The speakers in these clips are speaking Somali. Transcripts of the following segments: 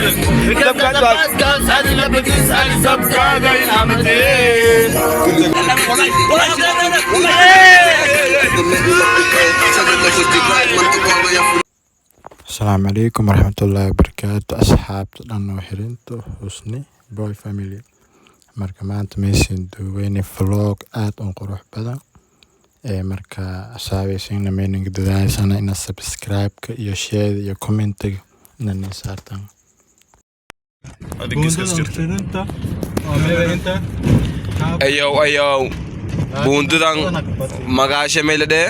السلام عليكم ورحمة الله وبركاته أصحابta dhan oo xirinto Husni Boy Family marka maanta meeshaan duwayne vlog aad u qurux badan marka asxaabeysina meeninga dadaasana ina subscribe-ka iyo share iyo comment-ga inay saartaan ayo bundudan magaasha meelade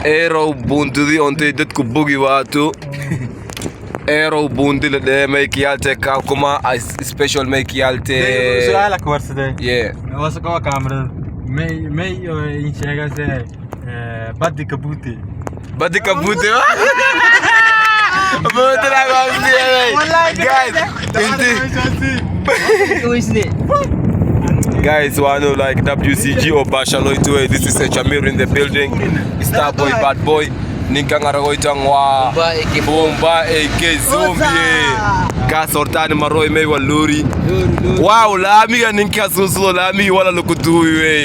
Aero bundudi onte dadku bogi waato Aero bundile de make yalte ka kuma special make yalte su'aalak warsade yeah wasaqo camera may in sheegase badi kabuti Bundila guys Guys, one like WCG or Bashaloito. This is Chamir in the building. Starboy, bad boy. Ninkangaragoitangwa. Bomba, AK Zombie. Kasortani Maroi Mewa Luri. Wow, Lami and Ninkaso Lami, wala Lokutu,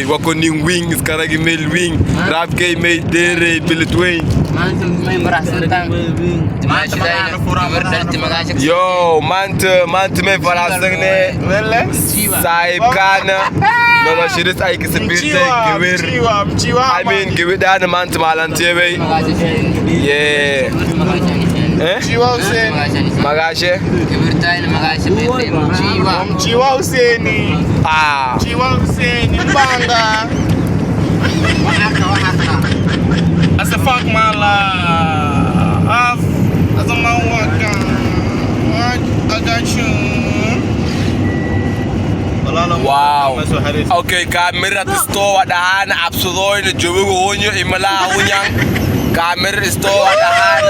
wako ning wings, Karagi mail wing, Rap K made Dere, Billet Wayne. Yo, mant me farasangne Saib Kana no she is like a bit I mean give it down mant malantewe yeah Chiwa Hussein Magashe Chiwa Hussein Chiwa Hussein Mbanga As the fuck my life as a man walking I got you wow okay camera to store adahan absudoy na jowo honyo imala hunyang camera store adahan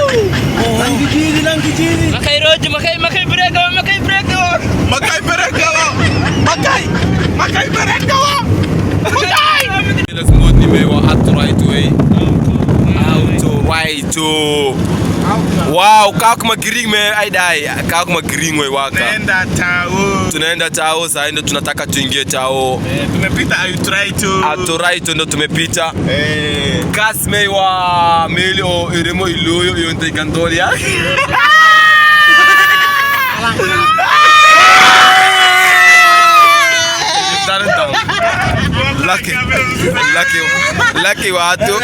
makai roji makai breka let's move ni mewa at right way wow kakuma green me aidai kakuma green we waka tunaenda tao sasa ndio tunataka tuingie tao tumepita auturaito ndio tumepita kasme wa melio iremo iloyo yonte gandolia Lucky watu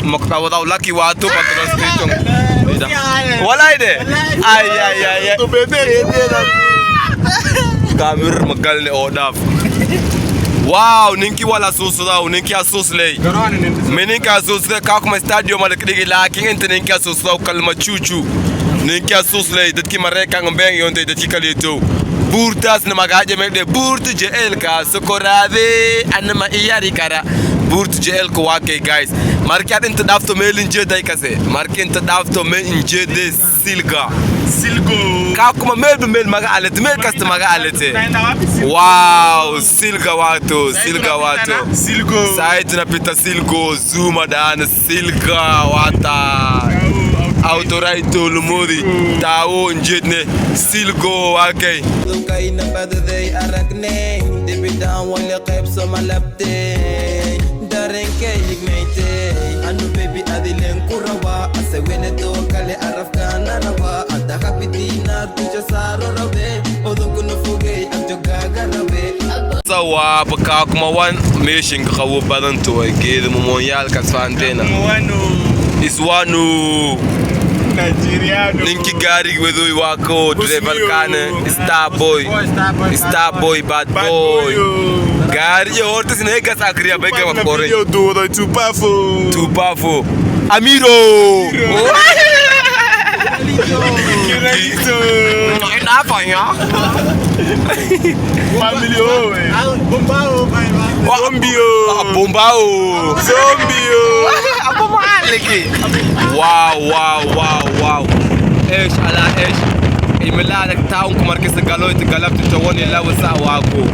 Moktawa lucky watu patrons Walai de ay Kamir magal ne odaf Wow ninki wala susula ninki asuslay Meninki asusle kakuma stadium ala kidigi lakin inte ninki asusla kalma chuchu ninki asuslay dadki mareka ngambeng yonte dadki kalito Burtas na magaje mekde burtu jeel ka sokorade anma iyari kara burtu jeel ko wake guys markat inta dafto melin je dai kase markin ta dafto me inje de silgo ka kuma mel maga alet mel kasta maga alete wow silga wato site na pita silgo zuma dan silga wata Autoraito lumodi tao njedne silgo wake kaina badday aragne dibidan wala qayb somalabte darenke yigmeete anu baby adilen kurawa asewene to kale arafkana rawa adaka bidina tuja saro rabe odokuno fuge anjogaga rabe sawa baka kuma wan meshin kawo badanto geede momonyal kasfantena iswanu Ninki gari wedo wako driver kane Starboy bad boy gari yo horta sine gas akriya bega makore yo do too powerful Amiro ina fanya family bombao zombie wow ايش على ايش الملالك تاعكم مركز قالوت قلبت تووني لا وسع واكو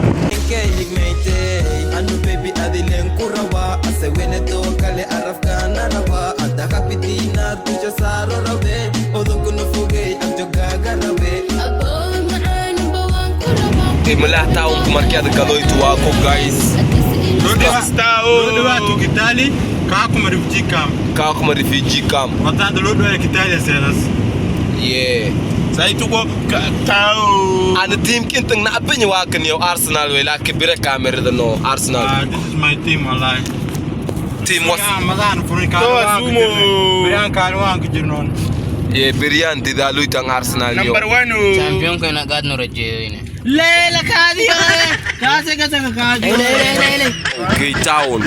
انو بيبي ادي لين كروا اسوين تو كالي عرف كان روا ادك بدينا تجسارو ربي اودو كنو فوجي انت Ati mala taon kumarkiada galoito wako guys. Lodo watu Kitali kakuma refugee camp. Kakuma refugee camp. Matando lodo ya Kitali selas. Yeah. Sai tuko tao. Ana team kintang na apenye wakan yo Arsenal we la kibire camera da no Arsenal. This is my team online. Team was Madan Furika. Brian Kalwan kujirnon. Yeah, Brian di dalu itang Arsenal yo. Number 1 champion ko na gad no reje ine. Lela kadi kase kase kadi. Cape Town.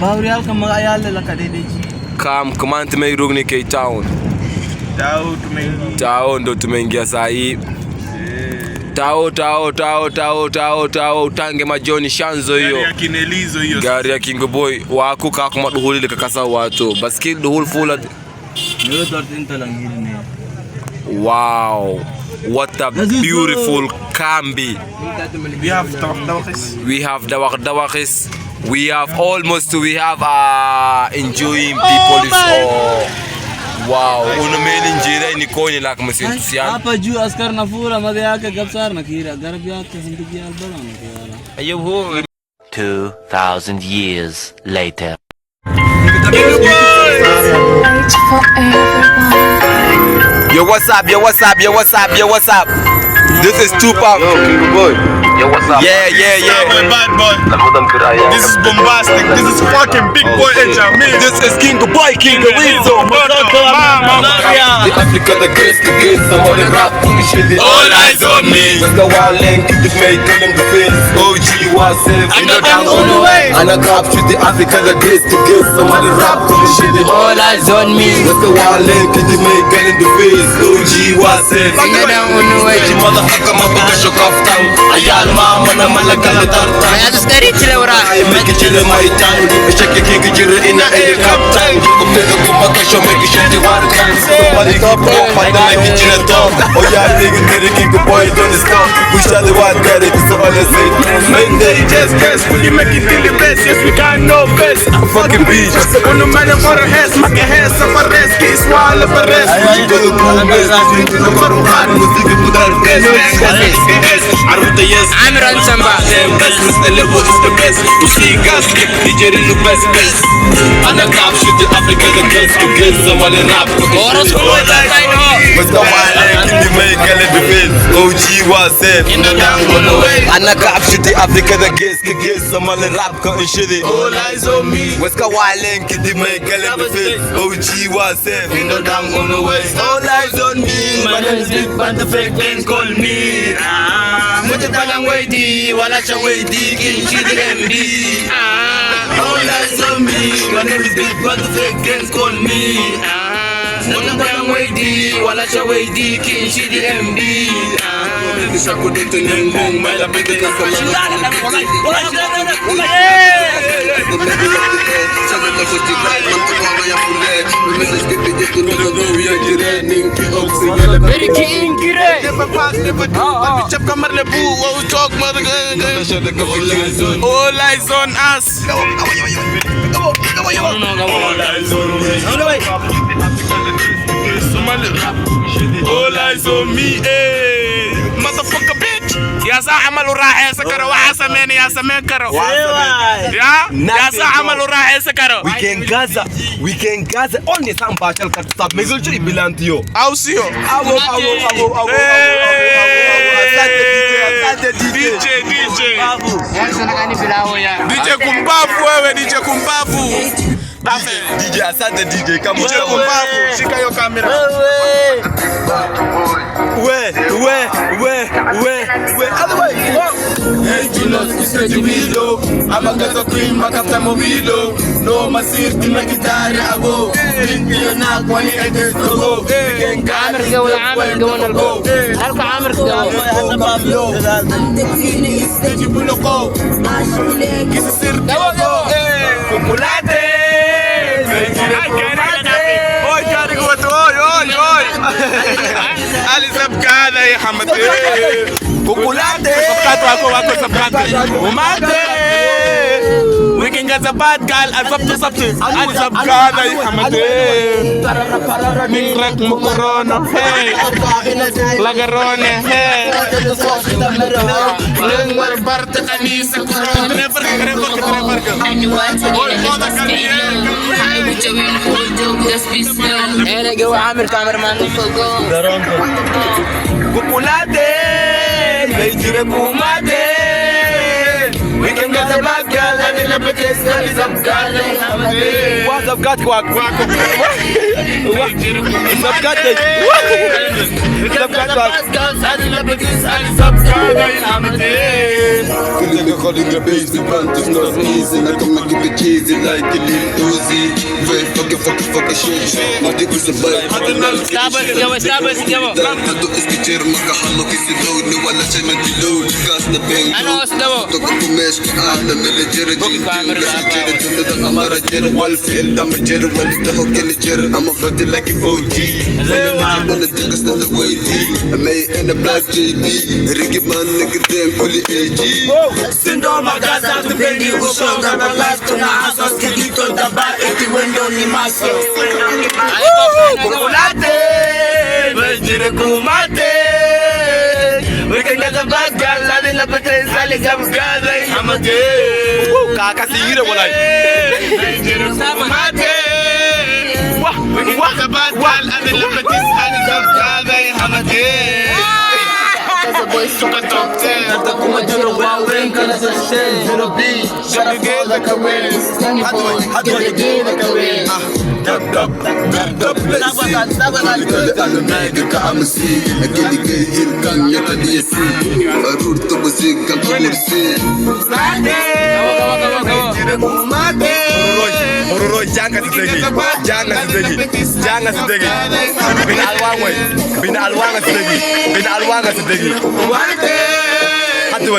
Baurial ka magayal la kadedeji. Kam kamante may rugni Cape Town. Tao ndo tumeingia saa hii. Tao tange majoni shanzo hiyo. Gari ya Kinelizo hiyo. Gari ya King Boy waku kakuma duhuli likakasa watu. Baskil duhul full. Wow. What a beautiful kambi. We have dawakis. We have dawakis. We have enjoying people is all. Wow, unameli njira ni koni la kama sisiana. Hapa juu askar nafura madhe yake gabsar nakira garab yake hindigi albala nakira. Ayo ho 2000 years later. Yo, what's up? This is Tupac. Yo, King Boy. Yo, what's up? Yeah. Bad boy. This is bombastic. This is fucking big boy Benjamin. This is King Boy, King Weasel. The Africa the grace, somebody rap, All eyes on me. Let's go wild link, keep the make, tell them the face. OG was safe, I know down on the way. and I grab to the Africa the grace, somebody rap, All eyes on me. let's go wild link, keep the make, tell them the face. OG was safe. I know down on the way. Motherfucker, my bugger shook off tongue. Ayal mama na malakal tarta. Kaya to skari chile ora. I make it chill my tongue. Check it, kick it, in a air captain. Come to the Kumaka show, make it shit the water can. Somebody top, but the make it chill top. Oh yeah, nigga, get it, King Boy, don't stop. We shall the one get it, so all I say. Make they just guess, will you make it till the best? Yes, we can know best. Fucking beach. On the man for a head, make a head, suffer rest, kiss while of a rest. You go to the best, no matter what, we'll stick it to that best. I wrote the yes. I'm Ron Samba. Best is the level is the best. You see gas, DJ in the best. And I cap shit the Africa the girls to get somebody rap. Oros ko tayo no. Let's go my leg in the make and the bill. OG was safe. In the down on the way. And I cap shit the Africa the girls to get somebody rap and shit. All eyes on me. Let's go wild link in the make and the bill. OG was safe. In the down on the way. All eyes on me. My name is Big Band the fake dance call me. Muti palang wedi, wala siya wedi, kinchi the MD. All eyes on me. My name is Big Band the fake dance call me. Muti palang wedi, wala siya wedi, kinchi the MD. Hindi siya ko dito nengong, may lapit ka sa Very king kire. Chap kamar lebu, oh talk mother. All eyes on us. All eyes on me, eh. Motherfucker bitch. يا صاح عملوا راح يسكروا وحسمين يا سمين كروا يا صاح عملوا راح يسكروا We can Gaza only some partial cut stop. Make sure you belong to you. I'll see you. DJ Sana kani bilawo ya. DJ kumbavu wewe, DJ kumbavu. DJ asante DJ kama DJ kumbavu, shika hiyo kamera. Hey, Junos, it's the video. I'm a gaza queen, my captain mobilo. No, my sister, my guitar, I go. You're not going to enter the go. Amir gawo ya Amir gawo na go. Halka Amir gawo. Populate. Ali sabkada ya Hamad. Populate. Sabkada wako sabkada. Umate. Wicked as a bad girl, as up to substance, as up God, I am a day. Mingrak Mukorona, hey, Lagarone, hey. Lengwar Barta Anisa Corona, never. انا جو عامر كاميرا مان Populate, Major Pumate. We can get a bad girl and in a place that is up girl. What's up, got quack? What's up, got it? What's up, got girls and in a place that is up girl. Nigga calling the bass, the band is not easy. I come and give it cheesy like a little Uzi. Very fucking shit. My dick is a bite. Hado iskicher makahalo kisidoni wala siya nagilod. Gas na bang Toko kumesh kaala mele jere jere tunod ang amara jere Walfield ama jere walita ho kili jere I'm a party like an OG. Wanna take us to the way T. I made in the black JB. Ricky man nigga damn fully AG. Sindo magaza tupendi ushoga na last tuna asos kikito daba eti wendo ni maso. Populate, Major Kumate. We can get a bad girl and in a place that is up girl. I'm a day. Kakasira walay. Major Kumate. We can get a bad girl and in a place that is up girl. I'm a day. Suka top 10 Hata kumajuro wawin ka na sa shell Zero B Shaka fall like a win Gila ka win Dab let's see. Ano mega ka amasi. Agili kay hilkan yata DSC. Arur to basig kang kumursi. Ororoy, jangan sedegi. Jangan sedegi. Bina alwanga sedegi. Hadu.